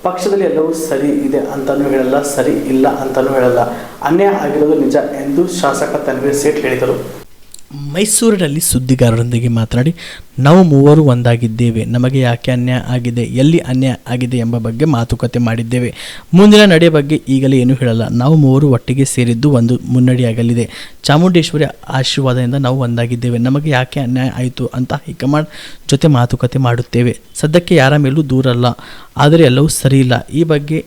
ಪಕ್ಷದಲ್ಲಿ ಎಲ್ಲವೂ ಸರಿ ಇದೆ ಅಂತಲೂ ಹೇಳಲ್ಲ, ಸರಿ ಇಲ್ಲ ಅಂತಲೂ ಹೇಳಲ್ಲ. ಅನ್ಯಾಯ ಆಗಿರೋದು ನಿಜ ಎಂದು ಶಾಸಕ ತನ್ವೀರ್ ಸೇಠ್ ಹೇಳಿದರು. ಮೈಸೂರಿನಲ್ಲಿ ಸುದ್ದಿಗಾರರೊಂದಿಗೆ ಮಾತನಾಡಿ, ನಾವು ಮೂವರು ಒಂದಾಗಿದ್ದೇವೆ. ನಮಗೆ ಯಾಕೆ ಅನ್ಯಾಯ ಆಗಿದೆ, ಎಲ್ಲಿ ಅನ್ಯಾಯ ಆಗಿದೆ ಎಂಬ ಬಗ್ಗೆ ಮಾತುಕತೆ ಮಾಡಿದ್ದೇವೆ. ಮುಂದಿನ ನಡೆ ಬಗ್ಗೆ ಈಗಲೇ ಏನೂ ಹೇಳಲ್ಲ. ನಾವು ಮೂವರು ಒಟ್ಟಿಗೆ ಸೇರಿದ್ದು ಒಂದು ಮುನ್ನಡೆಯಾಗಲಿದೆ. ಚಾಮುಂಡೇಶ್ವರಿ ಆಶೀರ್ವಾದದಿಂದ ನಾವು ಒಂದಾಗಿದ್ದೇವೆ. ನಮಗೆ ಯಾಕೆ ಅನ್ಯಾಯ ಆಯಿತು ಅಂತ ಹೈಕಮಾಂಡ್ ಜೊತೆ ಮಾತುಕತೆ ಮಾಡುತ್ತೇವೆ. ಸದ್ಯಕ್ಕೆ ಯಾರ ಮೇಲೂ ದೂರಲ್ಲ, ಆದರೆ ಎಲ್ಲವೂ ಸರಿಯಿಲ್ಲ. ಈ ಬಗ್ಗೆ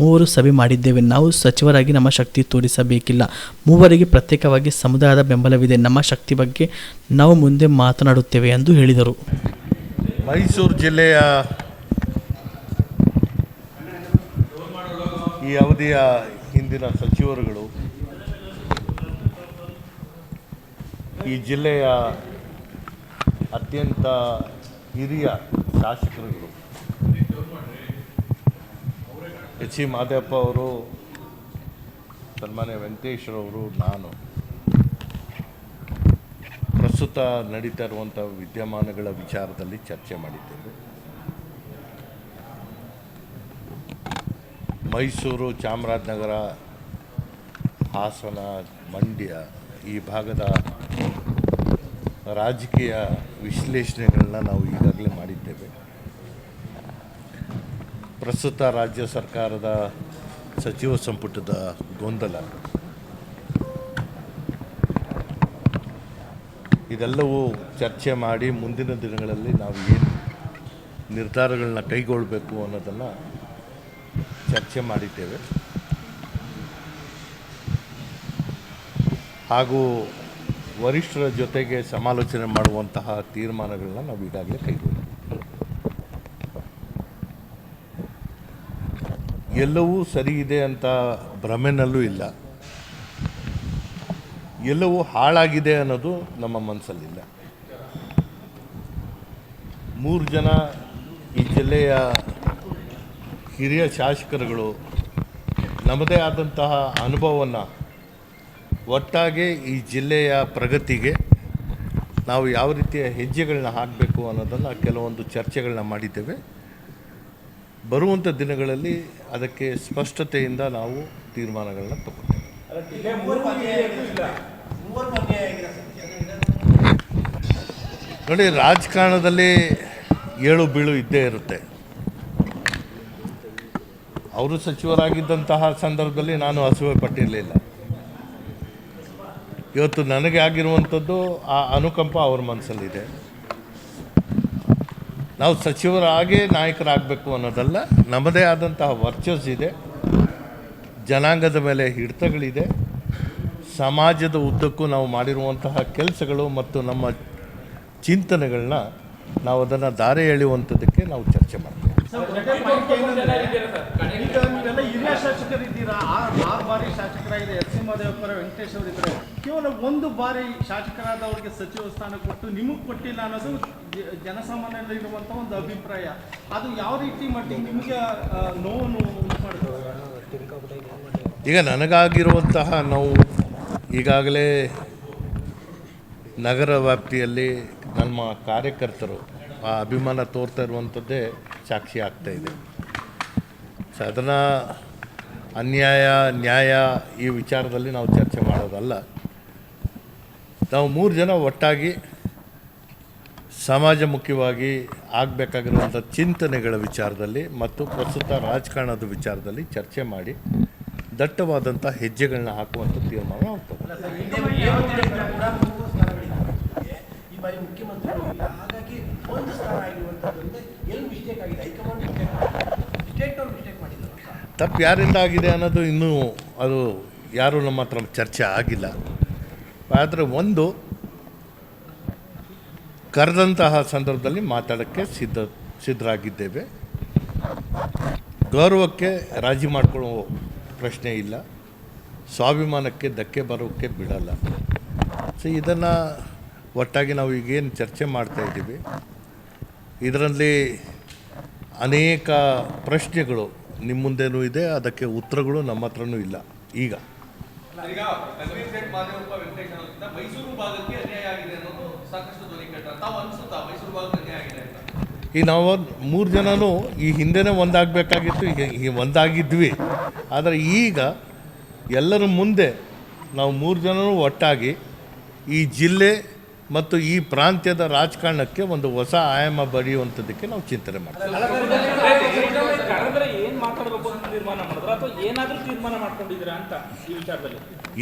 ಮೂವರು ಸಭೆ ಮಾಡಿದ್ದೇವೆ. ನಾವು ಸಚಿವರಾಗಿ ನಮ್ಮ ಶಕ್ತಿ ತೋರಿಸಬೇಕಿಲ್ಲ. ಮೂವರಿಗೆ ಪ್ರತ್ಯೇಕವಾಗಿ ಸಮುದಾಯದ ಬೆಂಬಲವಿದೆ. ನಮ್ಮ ಶಕ್ತಿ ಬಗ್ಗೆ ನಾವು ಮುಂದೆ ಮಾತನಾಡುತ್ತೇವೆ ಎಂದು ಹೇಳಿದರು. ಮೈಸೂರು ಜಿಲ್ಲೆಯ ಈ ಅವಧಿಯ ಹಿಂದಿನ ಸಚಿವರುಗಳು, ಈ ಜಿಲ್ಲೆಯ ಅತ್ಯಂತ ಹಿರಿಯ ಶಾಸಕರುಗಳು ಎಚ್ ಸಿ ಮಾದೇವಪ್ಪ ಅವರು, ಸನ್ಮಾನ್ಯ ವೆಂಕಟೇಶ್ವರವರು, ನಾನು ಪ್ರಸ್ತುತ ನಡೀತಾ ಇರುವಂಥ ವಿದ್ಯಮಾನಗಳ ವಿಚಾರದಲ್ಲಿ ಚರ್ಚೆ ಮಾಡಿದ್ದೇವೆ. ಮೈಸೂರು, ಚಾಮರಾಜನಗರ, ಹಾಸನ, ಮಂಡ್ಯ ಈ ಭಾಗದ ರಾಜಕೀಯ ವಿಶ್ಲೇಷಣೆಗಳನ್ನ ನಾವು ಈಗಾಗಲೇ ಮಾಡಿದ್ದೇವೆ. ಪ್ರಸ್ತುತ ರಾಜ್ಯ ಸರ್ಕಾರದ ಸಚಿವ ಸಂಪುಟದ ಗೊಂದಲ, ಇದೆಲ್ಲವೂ ಚರ್ಚೆ ಮಾಡಿ ಮುಂದಿನ ದಿನಗಳಲ್ಲಿ ನಾವು ಏನು ನಿರ್ಧಾರಗಳನ್ನ ಕೈಗೊಳ್ಳಬೇಕು ಅನ್ನೋದನ್ನು ಚರ್ಚೆ ಮಾಡಿದ್ದೇವೆ. ಹಾಗೂ ವರಿಷ್ಠರ ಜೊತೆಗೆ ಸಮಾಲೋಚನೆ ಮಾಡುವಂತಹ ತೀರ್ಮಾನಗಳನ್ನ ನಾವು ಈಗಾಗಲೇ ಕೈಗೊಂಡಿದ್ದೇವೆ. ಎಲ್ಲವೂ ಸರಿ ಇದೆ ಅಂತ ಭ್ರಮೆನಲ್ಲೂ ಇಲ್ಲ, ಎಲ್ಲವೂ ಹಾಳಾಗಿದೆ ಅನ್ನೋದು ನಮ್ಮ ಮನಸ್ಸಲ್ಲಿಲ್ಲ. 3 ಜನ ಈ ಜಿಲ್ಲೆಯ ಹಿರಿಯ ಶಾಸಕರುಗಳು ನಮ್ಮದೇ ಆದಂತಹ ಅನುಭವವನ್ನು ಒಟ್ಟಾಗಿ ಈ ಜಿಲ್ಲೆಯ ಪ್ರಗತಿಗೆ ನಾವು ಯಾವ ರೀತಿಯ ಹೆಜ್ಜೆಗಳನ್ನ ಹಾಕಬೇಕು ಅನ್ನೋದನ್ನು ಕೆಲವೊಂದು ಚರ್ಚೆಗಳನ್ನ ಮಾಡಿದ್ದೇವೆ. ಬರುವಂಥ ದಿನಗಳಲ್ಲಿ ಅದಕ್ಕೆ ಸ್ಪಷ್ಟತೆಯಿಂದ ನಾವು ತೀರ್ಮಾನಗಳನ್ನ ತಗೊಳ್ತೇವೆ. ನೋಡಿ, ರಾಜಕಾರಣದಲ್ಲಿ ಏಳು ಬೀಳು ಇದ್ದೇ ಇರುತ್ತೆ. ಅವರು ಸಚಿವರಾಗಿದ್ದಂತಹ ಸಂದರ್ಭದಲ್ಲಿ ನಾನು ಅಸೂಯೆ ಪಟ್ಟಿರಲಿಲ್ಲ. ಇವತ್ತು ನನಗೆ ಆಗಿರುವಂಥದ್ದು ಆ ಅನುಕಂಪ ಅವ್ರ ಮನಸ್ಸಲ್ಲಿದೆ. ನಾವು ಸಚಿವರಾಗೇ ನಾಯಕರಾಗಬೇಕು ಅನ್ನೋದಲ್ಲ, ನಮ್ಮದೇ ಆದಂತಹ ವರ್ಚಸ್ಸಿದೆ, ಜನಾಂಗದ ಮೇಲೆ ಹಿಡಿತಗಳಿದೆ, ಸಮಾಜದ ಉದ್ದಕ್ಕೂ ನಾವು ಮಾಡಿರುವಂತಹ ಕೆಲಸಗಳು ಮತ್ತು ನಮ್ಮ ಚಿಂತನೆಗಳನ್ನ ನಾವು ಅದನ್ನು ದಾರಿ ಎಳೆಯುವಂಥದ್ದಕ್ಕೆ ನಾವು ಚರ್ಚೆ ಮಾಡ್ತೀವಿ. ಹಿರಿಯ ಶಾಸಕರಿದ್ದೀರಾ, 6 ಬಾರಿ ಶಾಸಕರಾಗಿದೆ. ಎಚ್ ಸಿ ಮಾದೇವಪ್ಪರ, ವೆಂಕಟೇಶ್ ಅವರಿದ್ದಾರೆ. ಕೇವಲ 1 ಬಾರಿ ಶಾಸಕರಾದವರಿಗೆ ಸಚಿವ ಸ್ಥಾನ ಕೊಟ್ಟು ನಿಮಗೆ ಕೊಟ್ಟಿಲ್ಲ ಅನ್ನೋದು ಜನಸಾಮಾನ್ಯರಿರುವಂಥ ಒಂದು ಅಭಿಪ್ರಾಯ. ಅದು ಯಾವ ರೀತಿ ಮಟ್ಟಿಗೆ ನಿಮಗೆ ನೋವನ್ನು ಉಂಟು ಮಾಡ್ತದೆ? ಈಗ ನನಗಾಗಿರುವಂತಹ ನೋವು ಈಗಾಗಲೇ ನಗರ ವ್ಯಾಪ್ತಿಯಲ್ಲಿ ನಮ್ಮ ಕಾರ್ಯಕರ್ತರು ಆ ಅಭಿಮಾನ ತೋರ್ತಾ ಇರುವಂಥದ್ದೇ ಸಾಕ್ಷಿ ಆಗ್ತಾಯಿದೆ. ಸೊ ಅದನ್ನು ಅನ್ಯಾಯ ನ್ಯಾಯ ಈ ವಿಚಾರದಲ್ಲಿ ನಾವು ಚರ್ಚೆ ಮಾಡೋದಲ್ಲ. ನಾವು 3 ಜನ ಒಟ್ಟಾಗಿ ಸಮಾಜಮುಖಿಯಾಗಿ ಆಗಬೇಕಾಗಿರುವಂಥ ಚಿಂತನೆಗಳ ವಿಚಾರದಲ್ಲಿ ಮತ್ತು ಪ್ರಸ್ತುತ ರಾಜಕಾರಣದ ವಿಚಾರದಲ್ಲಿ ಚರ್ಚೆ ಮಾಡಿ ದಟ್ಟವಾದಂಥ ಹೆಜ್ಜೆಗಳನ್ನ ಹಾಕುವಂಥ ತೀರ್ಮಾನ ಆಗ್ತದೆ. ತಪ್ಪು ಯಾರಿಂದ ಆಗಿದೆ ಅನ್ನೋದು ಇನ್ನೂ ಅದು ಯಾರೂ ನಮ್ಮ ಹತ್ರ ಚರ್ಚೆ ಆಗಿಲ್ಲ. ಆದರೆ ಒಂದು ಕರೆದಂತಹ ಸಂದರ್ಭದಲ್ಲಿ ಮಾತಾಡೋಕ್ಕೆ ಸಿದ್ಧರಾಗಿದ್ದೇವೆ. ಗೌರವಕ್ಕೆ ರಾಜಿ ಮಾಡ್ಕೊಳ್ಳೋ ಪ್ರಶ್ನೆ ಇಲ್ಲ, ಸ್ವಾಭಿಮಾನಕ್ಕೆ ಧಕ್ಕೆ ಬರೋಕ್ಕೆ ಬಿಡಲ್ಲ. ಸೊ ಇದನ್ನು ಒಟ್ಟಾಗಿ ನಾವು ಈಗೇನು ಚರ್ಚೆ ಮಾಡ್ತಾಯಿದ್ದೀವಿ, ಇದರಲ್ಲಿ ಅನೇಕ ಪ್ರಶ್ನೆಗಳು ನಿಮ್ಮ ಮುಂದೆನೂ ಇದೆ, ಅದಕ್ಕೆ ಉತ್ತರಗಳು ನಮ್ಮ ಹತ್ರನೂ ಇಲ್ಲ. ಈಗ ಈ ನಾವು 3 ಜನನೂ ಈ ಹಿಂದೆನೇ ಒಂದಾಗಬೇಕಾಗಿತ್ತು, ಈ ಒಂದಾಗಿದ್ವಿ. ಆದರೆ ಈಗ ಎಲ್ಲರ ಮುಂದೆ ನಾವು 3 ಜನನೂ ಒಟ್ಟಾಗಿ ಈ ಜಿಲ್ಲೆ ಮತ್ತು ಈ ಪ್ರಾಂತ್ಯದ ರಾಜಕಾರಣಕ್ಕೆ ಒಂದು ಹೊಸ ಆಯಾಮ ಬರೆಯುವಂಥದ್ದಕ್ಕೆ ನಾವು ಚಿಂತನೆ ಮಾಡ್ತೀವಿ.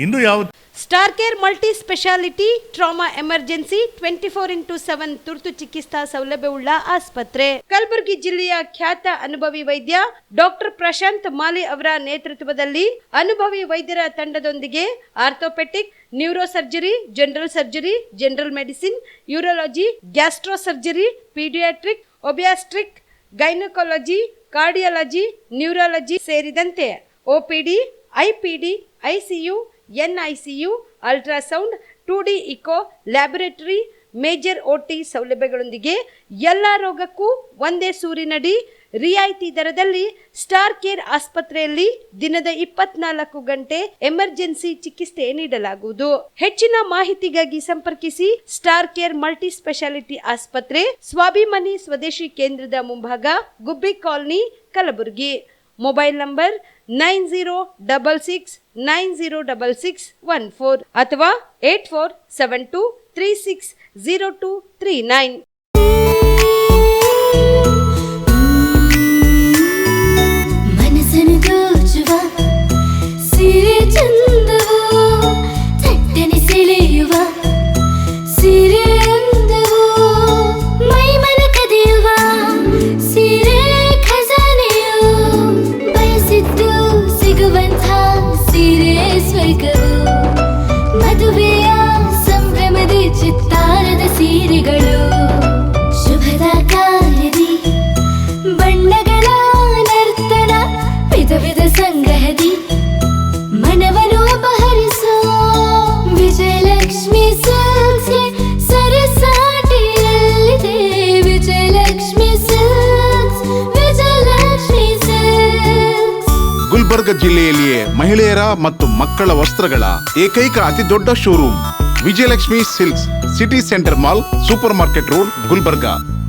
ಇನ್ನು ಯಾವ star care multi speciality trauma emergency 24x7 ತುರ್ತು ಚಿಕಿತ್ಸಾ ಸೌಲಭ್ಯವುಳ್ಳ ಆಸ್ಪತ್ರೆ. ಕಲಬುರಗಿ ಜಿಲ್ಲೆಯ ಖ್ಯಾತ ಅನುಭವಿ ವೈದ್ಯ ಡಾಕ್ಟರ್ ಪ್ರಶಾಂತ್ ಮಾಲಿ ಅವರ ನೇತೃತ್ವದಲ್ಲಿ ಅನುಭವಿ ವೈದ್ಯರ ತಂಡದೊಂದಿಗೆ orthopaedic, neuro surgery, general surgery, general medicine, urology, gastro surgery, paediatric, obstetric, gynaecology, cardiology, neurology ಸೇರಿದಂತೆ OPD, IPD, ICU, NICU, ultrasound, 2D echo, laboratory, major OT ಸೌಲಭ್ಯಗಳೊಂದಿಗೆ ಎಲ್ಲ ರೋಗಕ್ಕೂ ಒಂದೇ ಸೂರಿನಡಿ ರಿಯಾಯಿತಿ ದರದಲ್ಲಿ ಸ್ಟಾರ್ ಕೇರ್ ಆಸ್ಪತ್ರೆಯಲ್ಲಿ ದಿನದ 24 ಗಂಟೆ ಎಮರ್ಜೆನ್ಸಿ ಚಿಕಿತ್ಸೆ ನೀಡಲಾಗುವುದು. ಹೆಚ್ಚಿನ ಮಾಹಿತಿಗಾಗಿ ಸಂಪರ್ಕಿಸಿ ಸ್ಟಾರ್ ಕೇರ್ ಮಲ್ಟಿ ಸ್ಪೆಷಾಲಿಟಿ ಆಸ್ಪತ್ರೆ, ಸ್ವಾಭಿಮಾನಿ ಸ್ವದೇಶಿ ಕೇಂದ್ರದ ಮುಂಭಾಗ, ಗುಬ್ಬಿ ಕಾಲನಿ, ಕಲಬುರಗಿ. ಮೊಬೈಲ್ ನಂಬರ್ 9066906614 ಅಥವಾ 8472360239. ಮನಸ್ಸನ್ನು ದೋಚುವ ಸೀರೆ ಚಂದವೋ, ಚಟ್ಟನೆ ಸೆಳೆಯುವ ಸೀರೆ ಅಂದವೋ, ಮೈಮನ ಕದಿಯುವ ಸೀರೆ ಖಜಾನೆಯೋ, ಬಯಸಿದ್ದು ಸಿಗುವಂಥ ಸೀರೆ ಸ್ವರ್ಗವೋ, ಮದುವೆಯ ಸಂಭ್ರಮದ ಚಿತ್ತಾರದ ಸೀರೆಗಳು, ಶುಭದ ಕಾರ್ಯದಿ ಬಣ್ಣಗಳ ನರ್ತನ, ವಿಧ ವಿಧ ಸಂಗ್ರಹದಿ ಮನವನ್ನು ಅಪಹರಿಸೋ ವಿಜಯಲಕ್ಷ್ಮಿ ಸಿಲ್ಕ್ಸ್ಗೆ ಸರಿಸಾಟಿಯಲ್ಲಿದೆ. Vijayalakshmi Silks, Vijayalakshmi Silks. ಗುಲ್ಬರ್ಗ ಜಿಲ್ಲೆಯಲ್ಲಿಯೇ ಮಹಿಳೆಯರ ಮತ್ತು ಮಕ್ಕಳ ವಸ್ತ್ರಗಳ ಏಕೈಕ ಅತಿ ದೊಡ್ಡ showroom Vijayalakshmi Silks, City Centre Mall, Super Market Road, Gulbarga.